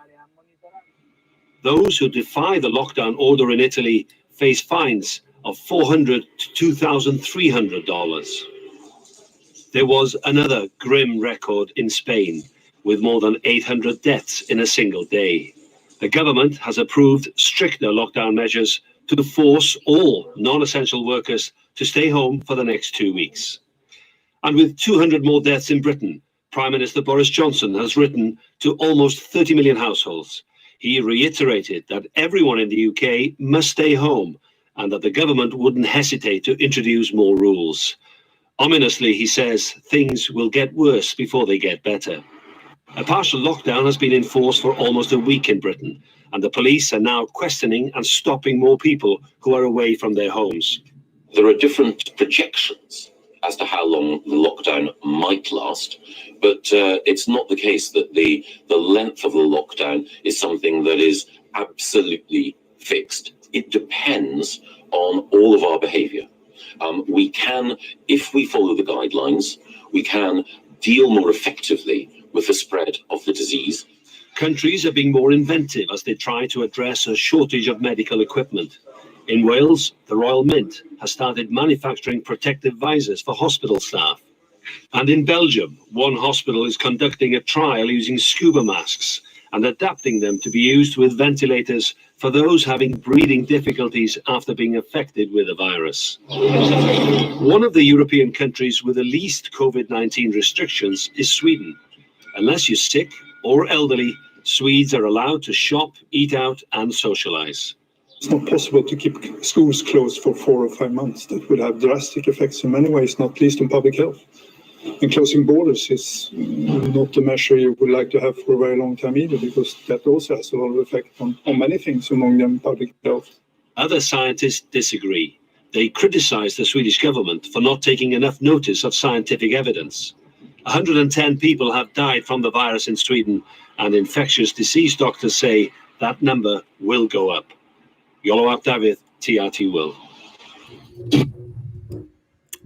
Those who defy the lockdown order in Italy face fines of $400 to $2,300. There was another grim record in Spain, with more than 800 deaths in a single day. The government has approved stricter lockdown measures to force all non-essential workers to stay home for the next 2 weeks. And with 200 more deaths in Britain, Prime Minister Boris Johnson has written to almost 30 million households. He reiterated that everyone in the UK must stay home and that the government wouldn't hesitate to introduce more rules. Ominously, he says things will get worse before they get better. A partial lockdown has been enforced for almost a week in Britain, and the police are now questioning and stopping more people who are away from their homes. There are different projections as to how long the lockdown might last, but it's not the case that the length of the lockdown is something that is absolutely fixed. It depends on all of our behavior. We can, if we follow the guidelines, we can deal more effectively with the spread of the disease. Countries are being more inventive as they try to address a shortage of medical equipment. In Wales, the Royal Mint has started manufacturing protective visors for hospital staff. And in Belgium, one hospital is conducting a trial using scuba masks and adapting them to be used with ventilators for those having breathing difficulties after being affected with the virus. One of the European countries with the least COVID-19 restrictions is Sweden. Unless you're sick or elderly, Swedes are allowed to shop, eat out, and socialize. It's not possible to keep schools closed for 4 or 5 months. That would have drastic effects in many ways, not least on public health. And closing borders is not a measure you would like to have for a very long time either, because that also has a lot of effect on many things, among them public health. Other scientists disagree. They criticize the Swedish government for not taking enough notice of scientific evidence. 110 people have died from the virus in Sweden, and infectious disease doctors say that number will go up. Yolo David, TRT Will.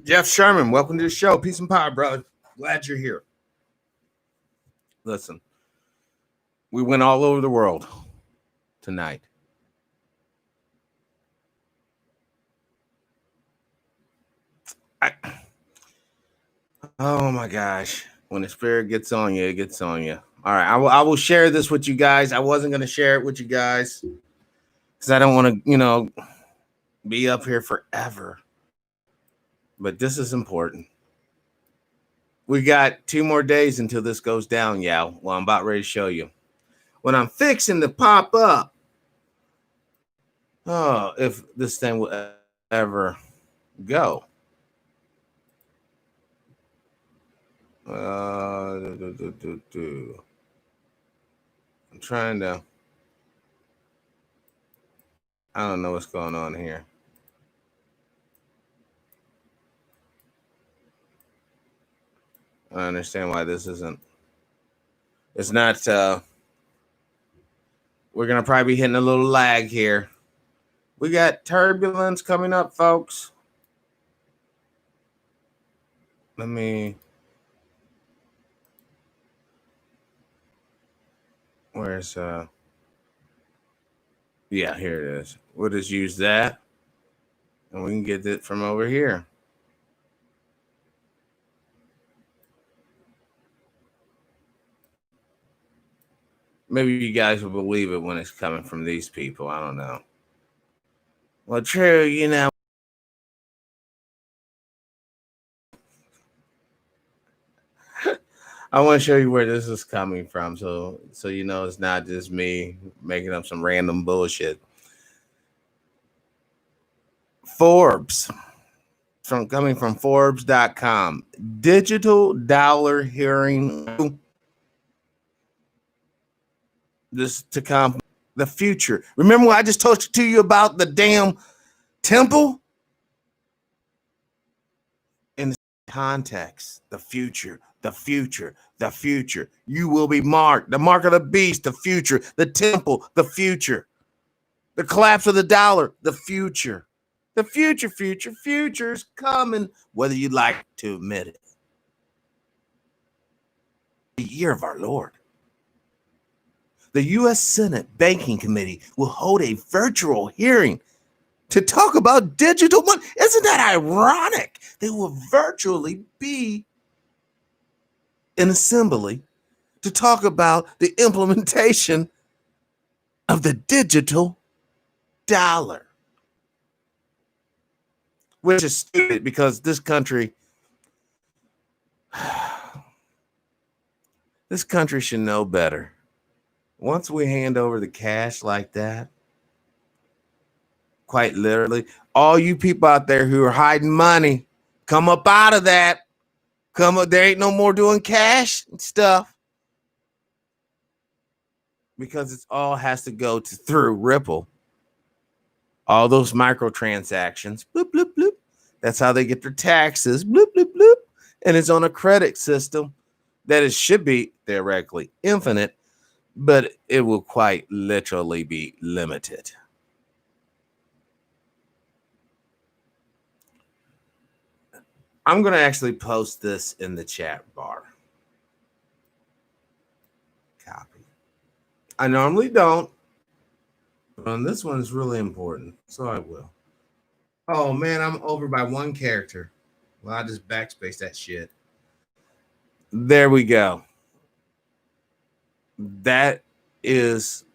Jeff Sherman, welcome to the show. Peace and power, brother. Glad you're here. Listen, we went all over the world tonight. Oh my gosh. When the spirit gets on you, it gets on you. All right. I will share this with you guys. I wasn't going to share it with you guys because I don't want to, be up here forever. But this is important. We got 2 more days until this goes down, y'all. Well, I'm about ready to show you. When I'm fixing to pop up. Oh, if this thing will ever go. I'm trying to. I don't know what's going on here. I understand why this isn't. It's not. We're gonna probably be hitting a little lag here. We got turbulence coming up, folks. Let me. Where's Yeah, here it is. We'll just use that, and we can get it from over here. Maybe you guys will believe it when it's coming from these people. I don't know. Well, true, you know. I want to show you where this is coming from, so you know it's not just me making up some random bullshit. Forbes, coming from Forbes.com. Digital dollar hearing. This to come the future. Remember when I just talked to you about the damn temple? In the context, the future, the future, the future. You will be marked. The mark of the beast, the future, the temple, the future. The collapse of the dollar, the future. The future's coming, whether you like to admit it. The year of our Lord. The U.S. Senate Banking Committee will hold a virtual hearing to talk about digital money. Isn't that ironic? They will virtually be in assembly to talk about the implementation of the digital dollar, which is stupid because this country should know better. Once we hand over the cash like that, quite literally, all you people out there who are hiding money, come up out of that. Come up, there ain't no more doing cash and stuff. Because it all has to go through Ripple. All those microtransactions, bloop, bloop, bloop. That's how they get their taxes, bloop, bloop, bloop. And it's on a credit system that it should be theoretically infinite, but it will quite literally be limited. I'm going to actually post this in the chat bar. Copy. I normally don't, but on this one it's really important, so I will. Oh man, I'm over by one character. Well, I just backspace that shit. There we go. That is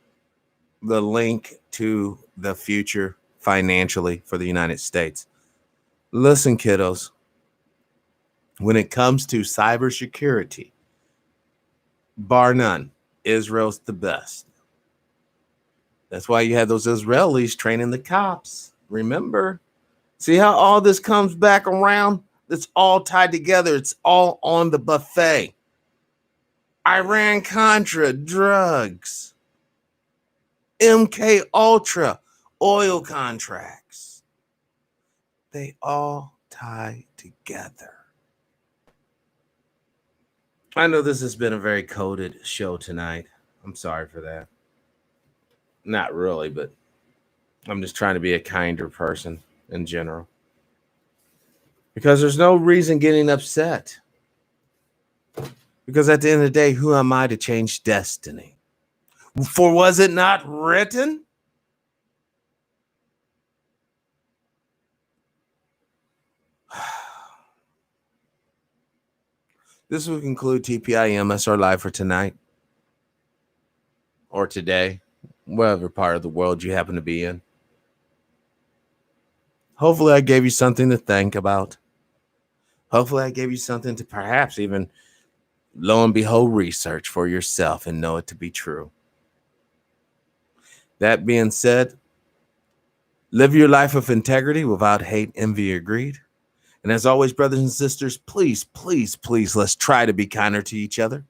the link to the future financially for the United States. Listen, kiddos, when it comes to cybersecurity, bar none, Israel's the best. That's why you have those Israelis training the cops. Remember? See how all this comes back around? It's all tied together. It's all on the buffet. Iran-Contra, drugs. MK Ultra, oil contracts. They all tie together. I know this has been a very coded show tonight. I'm sorry for that. Not really, but I'm just trying to be a kinder person in general. Because there's no reason getting upset. Because at the end of the day, who am I to change destiny? For was it not written? This will conclude TPIM SR Live for tonight. Or today. Whatever part of the world you happen to be in. Hopefully I gave you something to think about. Hopefully I gave you something to perhaps even, lo and behold, research for yourself and know it to be true. That being said, live your life with integrity without hate, envy, or greed. And as always, brothers and sisters, please, please, please, let's try to be kinder to each other.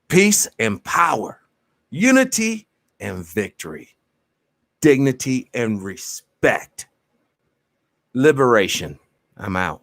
Peace and power, unity and victory, dignity and respect, liberation. I'm out.